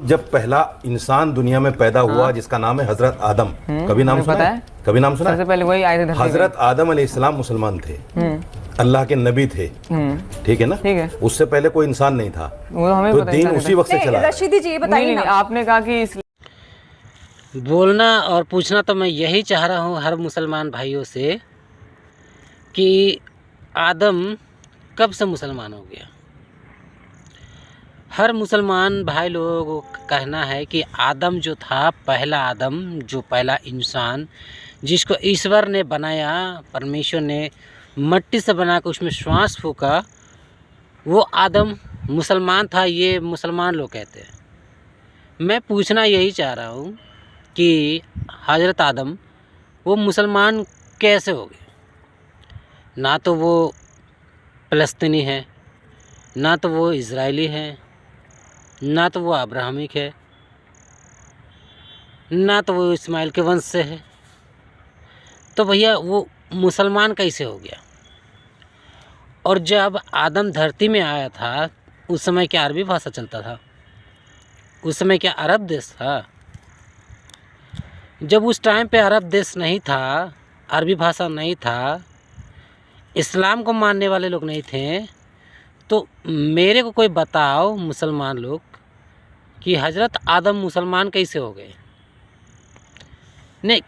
जब पहला इंसान दुनिया में पैदा हुआ जिसका नाम है हजरत आदम, कभी नाम सुना है? कभी नाम सुना है? सबसे पहले वही आए थे धरती पे। हजरत आदम अलैहिस्सलाम मुसलमान थे, अल्लाह के नबी थे, ठीक है ना? ठीक है। उससे पहले कोई इंसान नहीं था, वो हमें तो पता दीन नहीं उसी वक्त से चला है। रशीदी जी बताइए ना। आपने कहा कि बोलना और पूछना तो मैं यही चाह रहा हूँ हर मुसलमान भाइयों से कि आदम कब से मुसलमान हो गया। हर मुसलमान भाई लोगों को कहना है कि आदम जो था, पहला आदम, जो पहला इंसान जिसको ईश्वर ने बनाया, परमेश्वर ने मिट्टी से बनाकर उसमें श्वास फूका, वो आदम मुसलमान था। ये मुसलमान लोग कहते हैं। मैं पूछना यही चाह रहा हूँ कि हज़रत आदम वो मुसलमान कैसे हो गए? ना तो वो फ़लस्तीनी है, ना तो वो इजरायली है, ना तो वो अब्राहमिक है, ना तो वो इस्माइल के वंश से है। तो भैया वो मुसलमान कैसे हो गया? और जब आदम धरती में आया था उस समय क्या अरबी भाषा चलता था? उस समय क्या अरब देश था? जब उस टाइम पे अरब देश नहीं था, अरबी भाषा नहीं था, इस्लाम को मानने वाले लोग नहीं थे, तो मेरे को कोई बताओ मुसलमान लोग कि हज़रत आदम मुसलमान कैसे हो गए? नहीं,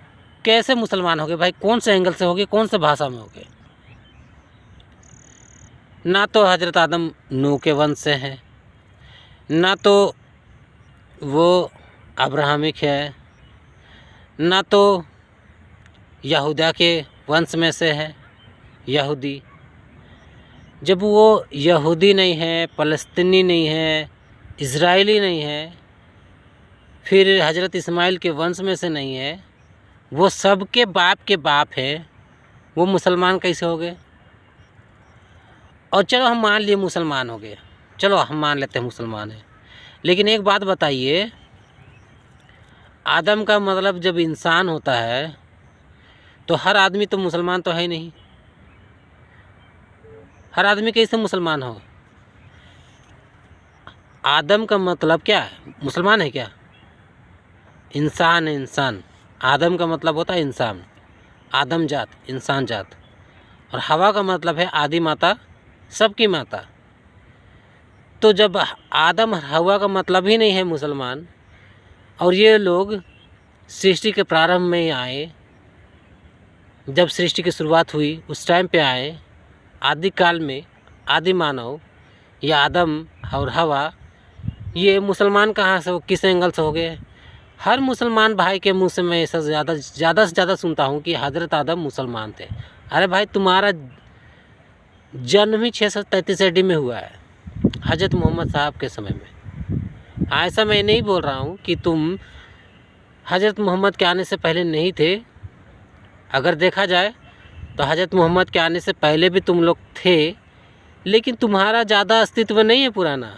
कैसे मुसलमान हो गए भाई? कौन से एंगल से हो गए? कौन से भाषा में हो गए? ना तो हज़रत आदम नूह के वंश से है, ना तो वो अब्राहमिक है, ना तो यहूदा के वंश में से है, यहूदी। जब वो यहूदी नहीं है, फ़लस्तीनी नहीं है, इजरायली नहीं है, फिर हज़रत इस्माइल के वंश में से नहीं है, वो सबके बाप के बाप है, वो मुसलमान कैसे हो गए? और चलो हम मान लिए मुसलमान हो गए, चलो हम मान लेते हैं मुसलमान है, लेकिन एक बात बताइए, आदम का मतलब जब इंसान होता है तो हर आदमी तो मुसलमान तो है ही नहीं। हर आदमी कैसे मुसलमान हो? आदम का मतलब क्या है? मुसलमान है क्या? इंसान है, इंसान। आदम का मतलब होता है इंसान, आदम जात, इंसान जात। और हवा का मतलब है आदि माता, सबकी माता। तो जब आदम और हवा का मतलब ही नहीं है मुसलमान, और ये लोग सृष्टि के प्रारंभ में ही आए, जब सृष्टि की शुरुआत हुई उस टाइम पे आए, आदिकाल में आदि मानव या आदम और हवा, ये मुसलमान कहाँ से, किस एंगल से हो गए? हर मुसलमान भाई के मुंह से मैं ऐसा ज़्यादा से ज़्यादा सुनता हूँ कि हज़रत आदम मुसलमान थे। अरे भाई, तुम्हारा जन्म ही 633 AD में हुआ है, हज़रत मोहम्मद साहब के समय में। ऐसा मैं नहीं बोल रहा हूँ कि तुम हज़रत मोहम्मद के आने से पहले नहीं थे। अगर देखा जाए तो हज़रत मोहम्मद के आने से पहले भी तुम लोग थे, लेकिन तुम्हारा ज़्यादा अस्तित्व नहीं है पुराना।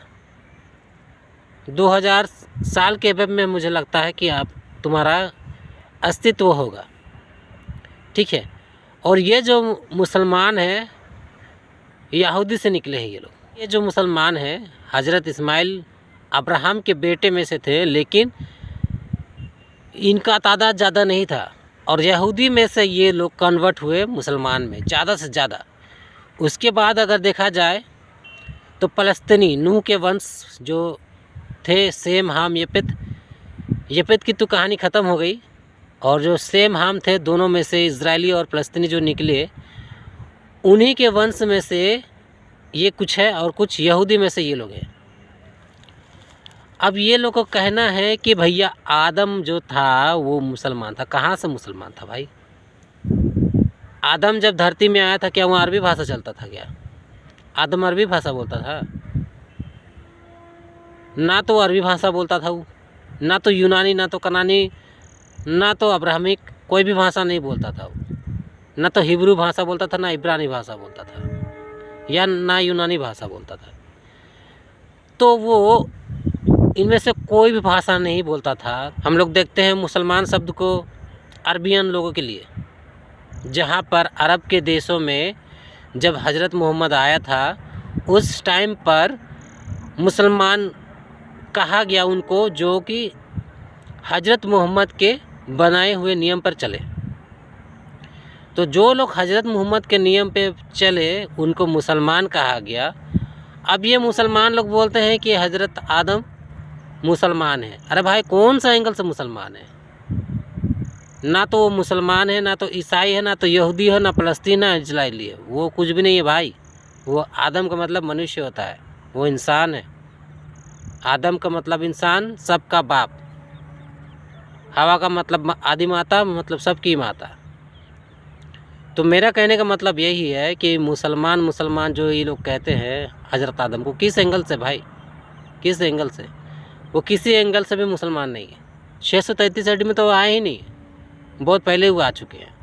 2000 साल के वेब में मुझे लगता है कि आप तुम्हारा अस्तित्व होगा, ठीक है। और ये जो मुसलमान हैं, यहूदी से निकले हैं ये लोग। ये जो मुसलमान हैं, हज़रत इस्माइल अब्राहम के बेटे में से थे, लेकिन इनका तादाद ज़्यादा नहीं था, और यहूदी में से ये लोग कन्वर्ट हुए मुसलमान में ज़्यादा से ज़्यादा। उसके बाद अगर देखा जाए तो फ़लस्तीनी नूह के वंश जो थे, सेम, हाम, यपेत की तो कहानी ख़त्म हो गई, और जो सेम, हाम थे, दोनों में से इजरायली और फ़लस्तीनी जो निकले, उन्हीं के वंश में से ये कुछ है, और कुछ यहूदी में से ये लोग हैं। अब ये लोग को कहना है कि भैया आदम जो था वो मुसलमान था। कहाँ से मुसलमान था भाई? आदम जब धरती में आया था, क्या वहाँ अरबी भाषा चलता था क्या? आदम अरबी भाषा बोलता था? ना तो अरबी भाषा बोलता था वो, ना तो यूनानी, ना तो कनानी, ना तो अब्राहमिक, कोई भी भाषा नहीं बोलता था वो। ना तो हिब्रू भाषा बोलता था, ना इब्रानी भाषा बोलता था, या ना यूनानी भाषा बोलता था। तो वो इनमें से कोई भी भाषा नहीं बोलता था। हम लोग देखते हैं मुसलमान शब्द को अरबियन लोगों के लिए, जहाँ पर अरब के देशों में जब हज़रत मोहम्मद आया था उस टाइम पर मुसलमान कहा गया उनको जो कि हजरत मोहम्मद के बनाए हुए नियम पर चले। तो जो लोग हजरत मोहम्मद के नियम पे चले उनको मुसलमान कहा गया। अब ये मुसलमान लोग बोलते हैं कि हजरत आदम मुसलमान है। अरे भाई, कौन सा एंगल से मुसलमान है? ना तो वो मुसलमान है, ना तो ईसाई है, ना तो यहूदी है, ना फ़लस्तीन है, इजराइली है। वो कुछ भी नहीं है भाई। वो आदम का मतलब मनुष्य होता है, वो इंसान है। आदम का मतलब इंसान, सबका बाप। हवा का मतलब आदि माता, मतलब सबकी माता। तो मेरा कहने का मतलब यही है कि मुसलमान जो ये लोग कहते हैं हजरत आदम को, किस एंगल से भाई? किस एंगल से? वो किसी एंगल से भी मुसलमान नहीं है। 633 AD में तो आए ही नहीं, बहुत पहले वो आ चुके हैं।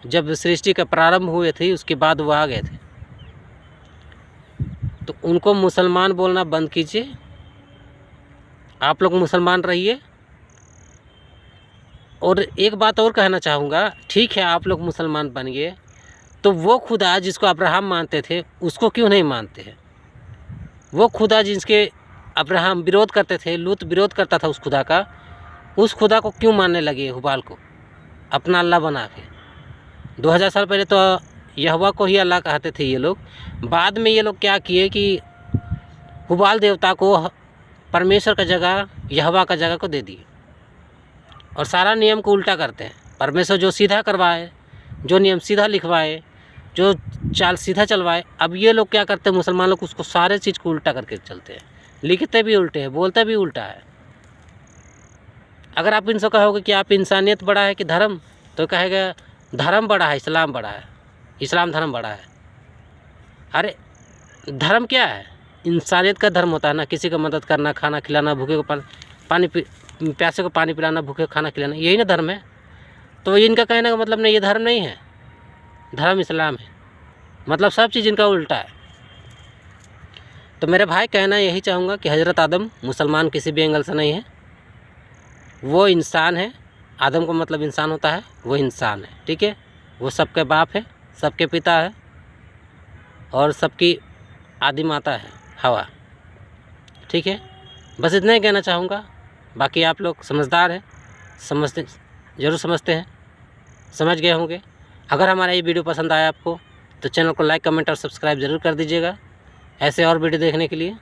जब सृष्टि का प्रारंभ हुए थे उसके बाद वो आ गए थे। तो उनको मुसलमान बोलना बंद कीजिए। आप लोग मुसलमान रहिए। और एक बात और कहना चाहूँगा, ठीक है आप लोग मुसलमान बन गए, तो वो खुदा जिसको अब्राहम मानते थे उसको क्यों नहीं मानते हैं? वो खुदा जिसके अब्राहम विरोध करते थे, लूत विरोध करता था उस खुदा का, उस खुदा को क्यों मानने लगे हुबाल को अपना अल्लाह बना के? 2000 साल पहले तो यहोवा को ही अल्लाह कहते थे ये लोग। बाद में ये लोग क्या किए कि हुबाल देवता को परमेश्वर का जगह, यहोवा का जगह को दे दिए और सारा नियम को उल्टा करते हैं। परमेश्वर जो सीधा करवाए, जो नियम सीधा लिखवाए, जो चाल सीधा चलवाए, अब ये लोग क्या करते हैं, मुसलमान लोग उसको सारे चीज़ को उल्टा करके चलते हैं। लिखते भी उल्टे हैं, बोलते भी उल्टा है। अगर आप इनसे कहोगे कि आप इंसानियत बड़ा है कि धर्म, तो कहेगा धर्म बड़ा है, इस्लाम बड़ा है, इस्लाम धर्म बड़ा है। अरे धर्म क्या है? इंसानियत का धर्म होता है ना, किसी का मदद करना, खाना खिलाना, भूखे को प्यासे को पानी पिलाना, भूखे को खाना खिलाना, यही ना धर्म है। तो इनका कहने का मतलब नहीं, ये धर्म नहीं है, धर्म इस्लाम है। मतलब सब चीज़ इनका उल्टा है। तो मेरे भाई कहना यही चाहूँगा कि हज़रत आदम मुसलमान किसी भी एंगल से नहीं है, वो इंसान है। आदम का मतलब इंसान होता है, वो इंसान है, ठीक है। वो सबके बाप है, सबके पिता है और सबकी आदि माता है हवा, ठीक है। बस इतना ही कहना चाहूँगा। बाकी आप लोग समझदार हैं, समझते ज़रूर समझते हैं, समझ गए होंगे। अगर हमारा ये वीडियो पसंद आया आपको तो चैनल को लाइक, कमेंट और सब्सक्राइब ज़रूर कर दीजिएगा ऐसे और वीडियो देखने के लिए।